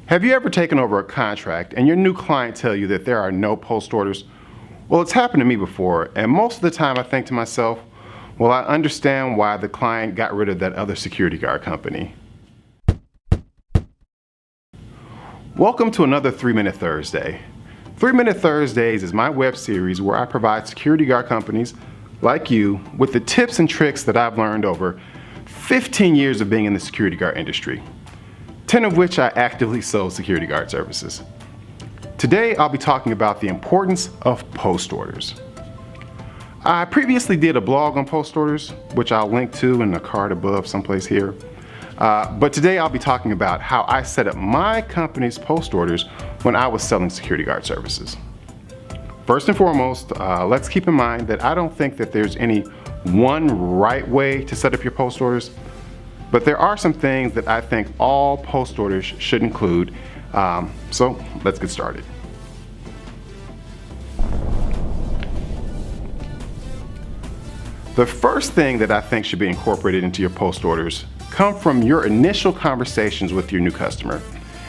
Have you ever taken over a contract and your new client tell you that there are no post orders? Well, it's happened to me before, and most of the time I think to myself, well, I understand why the client got rid of that other security guard company. Welcome to another 3-Minute Thursday. 3-Minute Thursdays is my web series where I provide security guard companies like you with the tips and tricks that I've learned over 15 years of being in the security guard industry, 10 of which I actively sold security guard services. Today, I'll be talking about the importance of post orders. I previously did a blog on post orders, which I'll link to in the card above someplace here. But today I'll be talking about how I set up my company's post orders when I was selling security guard services. First and foremost, let's keep in mind that I don't think that there's any one right way to set up your post orders, but there are some things that I think all post orders should include. So let's get started. The first thing that I think should be incorporated into your post orders come from your initial conversations with your new customer.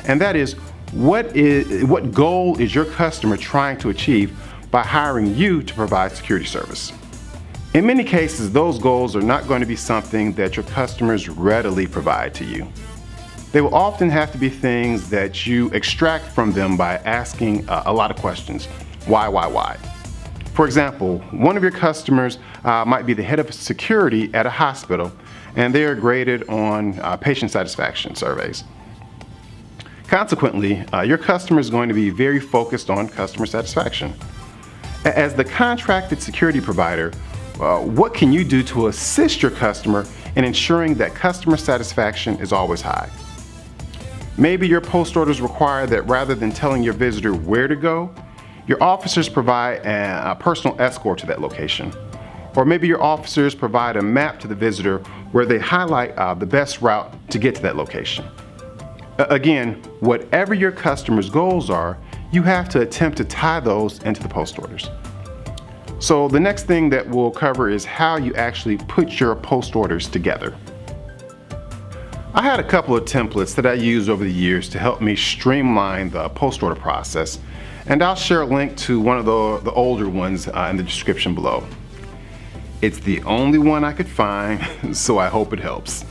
And that is, what goal is your customer trying to achieve by hiring you to provide security service? In many cases, those goals are not going to be something that your customers readily provide to you. They will often have to be things that you extract from them by asking a lot of questions. Why? For example, one of your customers might be the head of security at a hospital, and they are graded on patient satisfaction surveys. Consequently, your customer is going to be very focused on customer satisfaction. As the contracted security provider, what can you do to assist your customer in ensuring that customer satisfaction is always high? Maybe your post orders require that rather than telling your visitor where to go, your officers provide a personal escort to that location. Or maybe your officers provide a map to the visitor where they highlight the best route to get to that location. Again, whatever your customer's goals are, you have to attempt to tie those into the post orders. So the next thing that we'll cover is how you actually put your post orders together. I had a couple of templates that I used over the years to help me streamline the post order process, and I'll share a link to one of the older ones in the description below. It's the only one I could find, so I hope it helps.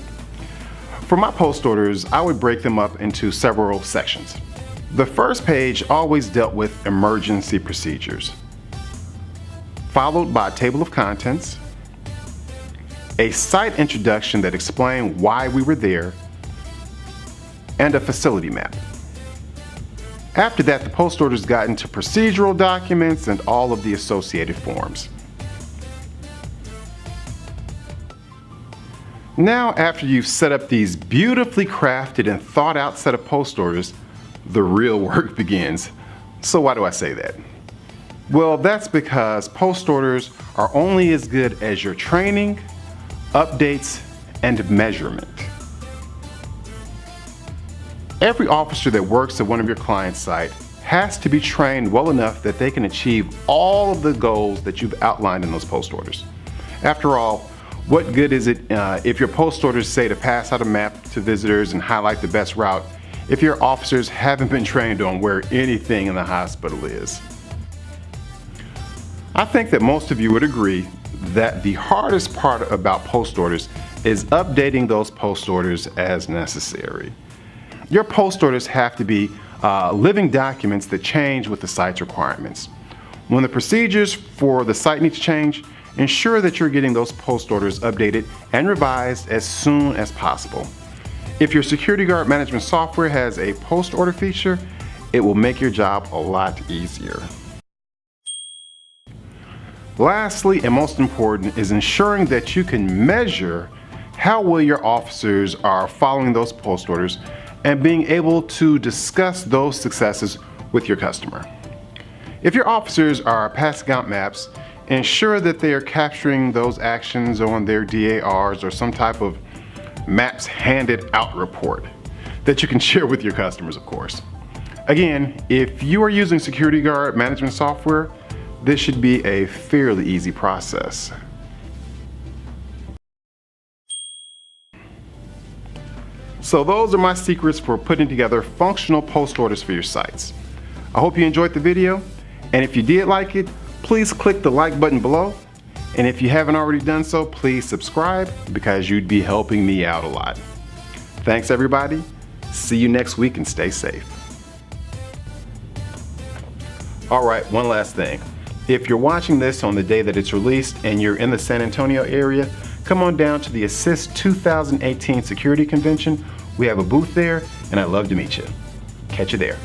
For my post orders, I would break them up into several sections. The first page always dealt with emergency procedures, followed by a table of contents, a site introduction that explained why we were there, and a facility map. After that, the post orders got into procedural documents and all of the associated forms. Now, after you've set up these beautifully crafted and thought out set of post orders, the real work begins. So why do I say that? Well, that's because post orders are only as good as your training, updates, and measurement. Every officer that works at one of your client's site has to be trained well enough that they can achieve all of the goals that you've outlined in those post orders. After all, what good is it if your post orders say to pass out a map to visitors and highlight the best route if your officers haven't been trained on where anything in the hospital is? I think that most of you would agree that the hardest part about post orders is updating those post orders as necessary. Your post orders have to be living documents that change with the site's requirements. When the procedures for the site need to change, ensure that you're getting those post orders updated and revised as soon as possible. If your security guard management software has a post order feature, it will make your job a lot easier. Lastly, and most important, is ensuring that you can measure how well your officers are following those post orders and being able to discuss those successes with your customer. If your officers are passing out maps, ensure that they are capturing those actions on their DARs or some type of maps handed out report that you can share with your customers, of course. Again, if you are using security guard management software, this should be a fairly easy process. So those are my secrets for putting together functional post orders for your sites. I hope you enjoyed the video, and if you did like it, please click the like button below. And if you haven't already done so, please subscribe because you'd be helping me out a lot. Thanks everybody. See you next week and stay safe. All right, one last thing. If you're watching this on the day that it's released and you're in the San Antonio area, come on down to the Assist 2018 Security Convention. We have a booth there, and I'd love to meet you. Catch you there.